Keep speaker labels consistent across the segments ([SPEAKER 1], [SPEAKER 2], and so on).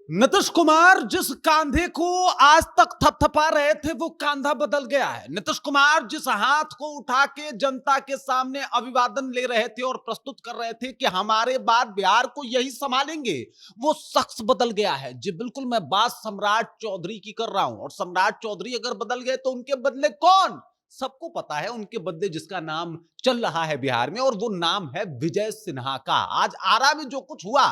[SPEAKER 1] नीतीश कुमार जिस कांधे को आज तक थपथपा रहे थे वो कांधा बदल गया है। नीतीश कुमार जिस हाथ को उठा के जनता के सामने अभिवादन ले रहे थे और प्रस्तुत कर रहे थे कि हमारे बाद बिहार को यही संभालेंगे, वो शख्स बदल गया है। जी बिल्कुल, मैं बात सम्राट चौधरी की कर रहा हूं। और सम्राट चौधरी अगर बदल गए तो उनके बदले कौन? सबको पता है उनके बदले जिसका नाम चल रहा है बिहार में, और वो नाम है विजय सिन्हा का। आज आरा में जो कुछ हुआ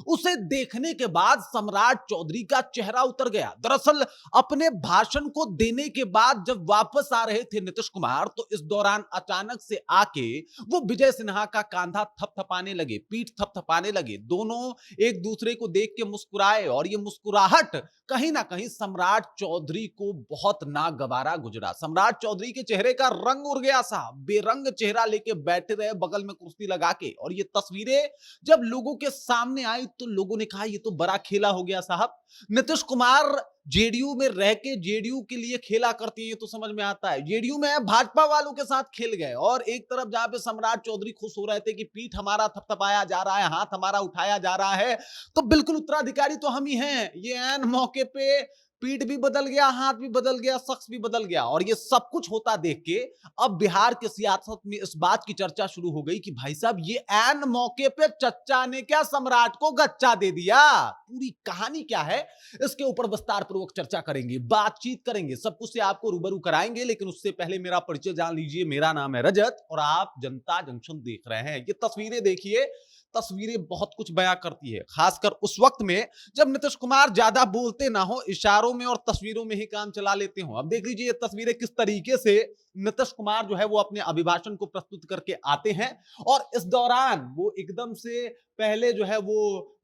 [SPEAKER 1] उसे देखने के बाद सम्राट चौधरी का चेहरा उतर गया। दरअसल अपने भाषण को देने के बाद जब वापस आ रहे थे नीतीश कुमार, तो इस दौरान अचानक से आके वो विजय सिन्हा का कांधा थपथपाने लगे, पीठ थपथपाने लगे। दोनों एक दूसरे को देख के मुस्कुराए और ये मुस्कुराहट कहीं ना कहीं सम्राट चौधरी को बहुत नागवारा गुजरा। सम्राट चौधरी के चेहरे का रंग उड़ गया, साहब बेरंग चेहरा लेके बैठे रहे बगल में कुर्सी लगा के। और ये तस्वीरें जब लोगों के सामने आई तो लोगों ने कहा ये तो बड़ा खेला हो गया साहब। नीतीश कुमार जेडीयू में रह के जेडीयू के लिए खेला करती है, ये तो समझ में आता है। जेडीयू में भाजपा वालों के साथ खेल गए, और एक तरफ जहां पे सम्राट चौधरी खुश हो रहे थे कि पीठ हमारा थपथपाया जा रहा है, हाथ हमारा उठाया जा रहा है, तो बिल्कुल उत्तराधिकारी तो हम ही हैं। ये ऐन मौके पे पीठ भी बदल गया, हाथ भी बदल गया, शख्स भी बदल गया। और ये सब कुछ होता देख के अब बिहार की सियासत में इस बात की चर्चा शुरू हो गई कि भाई साहब ये ऐन मौके पे चच्चा ने क्या सम्राट को गच्चा दे दिया। पूरी कहानी क्या है इसके ऊपर विस्तार पूर्वक चर्चा करेंगे, बातचीत करेंगे, सब कुछ से आपको रूबरू कराएंगे। लेकिन उससे पहले मेरा परिचय जान लीजिए। मेरा नाम है रजत और आप जनता जंक्शन देख रहे हैं। ये तस्वीरें देखिए, तस्वीरें बहुत कुछ बयां करती है, खासकर उस वक्त में जब नीतीश कुमार ज्यादा बोलते ना हो, इशारों में और तस्वीरों में ही काम चला लेते हो। अब देख लीजिए ये तस्वीरें किस तरीके से नीतीश कुमार जो है वो अपने अभिभाषण को प्रस्तुत करके आते हैं, और इस दौरान वो एकदम से पहले जो है वो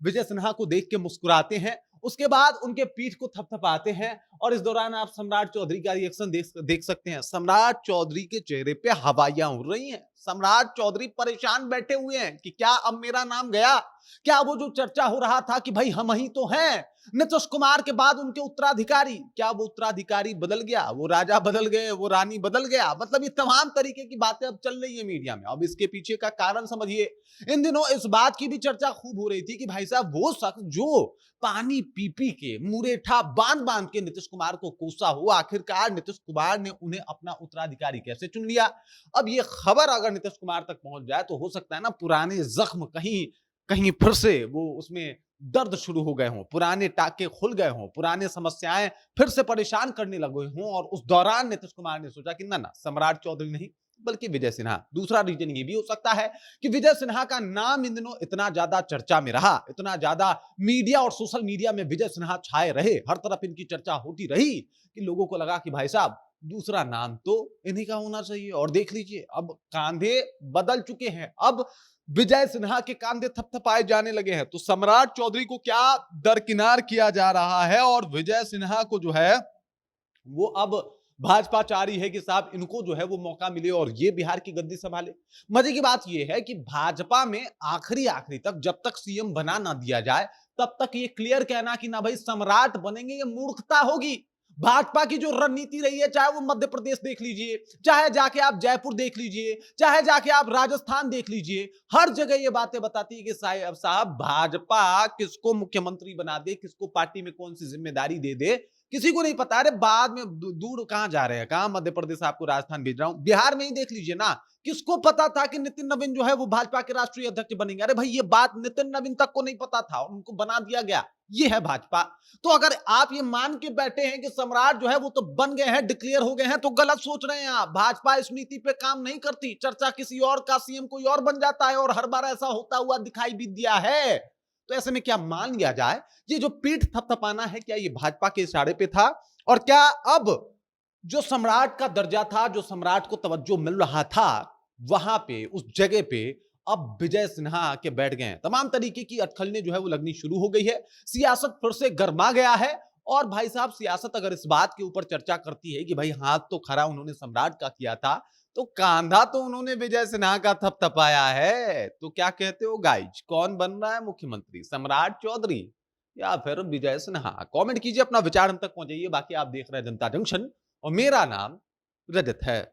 [SPEAKER 1] विजय सिन्हा को देख के मुस्कुराते हैं, उसके बाद उनके पीठ को थपथपाते हैं। और इस दौरान आप सम्राट चौधरी का रिएक्शन देख सकते हैं। सम्राट चौधरी के चेहरे पे हवाइयां उड़ रही हैं। सम्राट चौधरी परेशान बैठे हुए हैं कि क्या अब मेरा नाम गया? क्या वो जो चर्चा हो रहा था कि भाई हम ही तो हैं नीतीश कुमार के बाद उनके उत्तराधिकारी, क्या वो उत्तराधिकारी बदल गया? वो राजा बदल गए, वो रानी बदल गया? मतलब ये तमाम तरीके की बातें अब चल रही है मीडिया में। अब इसके पीछे का कारण समझिए। इन दिनों इस बात की भी चर्चा खूब हो रही थी कि भाई साहब वो शख्स जो पानी पी पी के मुरेठा बांध बांध के नीतीश कुमार को कोसा हो, आखिरकार नीतीश कुमार ने उन्हें अपना उत्तराधिकारी कैसे चुन लिया? अब ये खबर अगर नीतीश कुमार तक पहुंच जाए तो हो सकता है ना पुराने जख्म कहीं कहीं फिर से वो उसमें दर्द शुरू हो गए हों, पुराने टाके खुल गए हों, पुराने समस्याएं फिर से परेशान करने लगे हों। और उस दौरान नीतीश कुमार ने सोचा कि ना ना, सम्राट चौधरी नहीं बल्कि विजय सिन्हा। दूसरा रीजन ये भी हो सकता है कि विजय सिन्हा का नाम इन दिनों इतना ज्यादा चर्चा में रहा, इतना ज्यादा मीडिया और सोशल मीडिया में विजय सिन्हा छाए रहे, हर तरफ इनकी चर्चा होती रही, कि लोगों को लगा कि भाई साहब दूसरा नाम तो इन्हीं का होना चाहिए। और देख लीजिए अब कांधे बदल चुके हैं, अब विजय सिन्हा के कांधे थपथपाए जाने लगे हैं। तो सम्राट चौधरी को क्या दरकिनार किया जा रहा है, और विजय सिन्हा को जो है वो अब भाजपा चाह रही है कि साहब इनको जो है वो मौका मिले और ये बिहार की गद्दी संभाले। मजे की बात ये है कि भाजपा में आखिरी आखिरी तक जब तक सीएम बना ना दिया जाए तब तक ये क्लियर कहना कि ना भाई सम्राट बनेंगे, ये मूर्खता होगी। भाजपा की जो रणनीति रही है, चाहे वो मध्य प्रदेश देख लीजिए, चाहे जाके आप जयपुर देख लीजिए, चाहे जाके आप राजस्थान देख लीजिए, हर जगह ये बातें बताती है कि साहब भाजपा किसको मुख्यमंत्री बना दे, किसको पार्टी में कौन सी जिम्मेदारी दे दे, किसी को नहीं पता। अरे बाद में दूर कहां जा रहे हैं, कहां मध्य प्रदेश आपको राजस्थान भेज रहा हूं, बिहार में ही देख लीजिए ना। किसको पता था कि नितिन नवीन जो है वो भाजपा के राष्ट्रीय अध्यक्ष बनेंगे? अरे भाई ये बात नितिन नवीन तक को नहीं पता था, उनको बना दिया गया। ये है भाजपा। तो अगर आप ये मान के बैठे हैं कि सम्राट जो है वो तो बन गए हैं, डिक्लेयर हो गए हैं, तो गलत सोच रहे हैं आप। भाजपा इस नीति पे काम नहीं करती, चर्चा किसी और का, सीएम कोई और बन जाता है, और हर बार ऐसा होता हुआ दिखाई भी दिया है। तो ऐसे में क्या मान लिया जाए ये जो पीठ थपथपाना है, क्या ये भाजपा के इशारे पे था? और क्या अब जो सम्राट का दर्जा था, जो सम्राट को तवज्जो मिल रहा था, वहां पे उस जगह पे अब विजय सिन्हा के बैठ गए हैं? तमाम तरीके की अटखलने जो है वो लगनी शुरू हो गई है, सियासत फिर से गर्मा गया है। और भाई साहब सियासत अगर इस बात के ऊपर चर्चा करती है कि भाई हाथ तो खड़ा उन्होंने सम्राट का किया था, तो कांधा तो उन्होंने विजय सिन्हा का थपथपाया है। तो क्या कहते हो गाइज, कौन बन रहा है मुख्यमंत्री, सम्राट चौधरी या फिर विजय सिन्हा? कमेंट कीजिए, अपना विचार हम तक पहुंचाइए। बाकी आप देख रहे हैं जनता जंक्शन और मेरा नाम रजत है।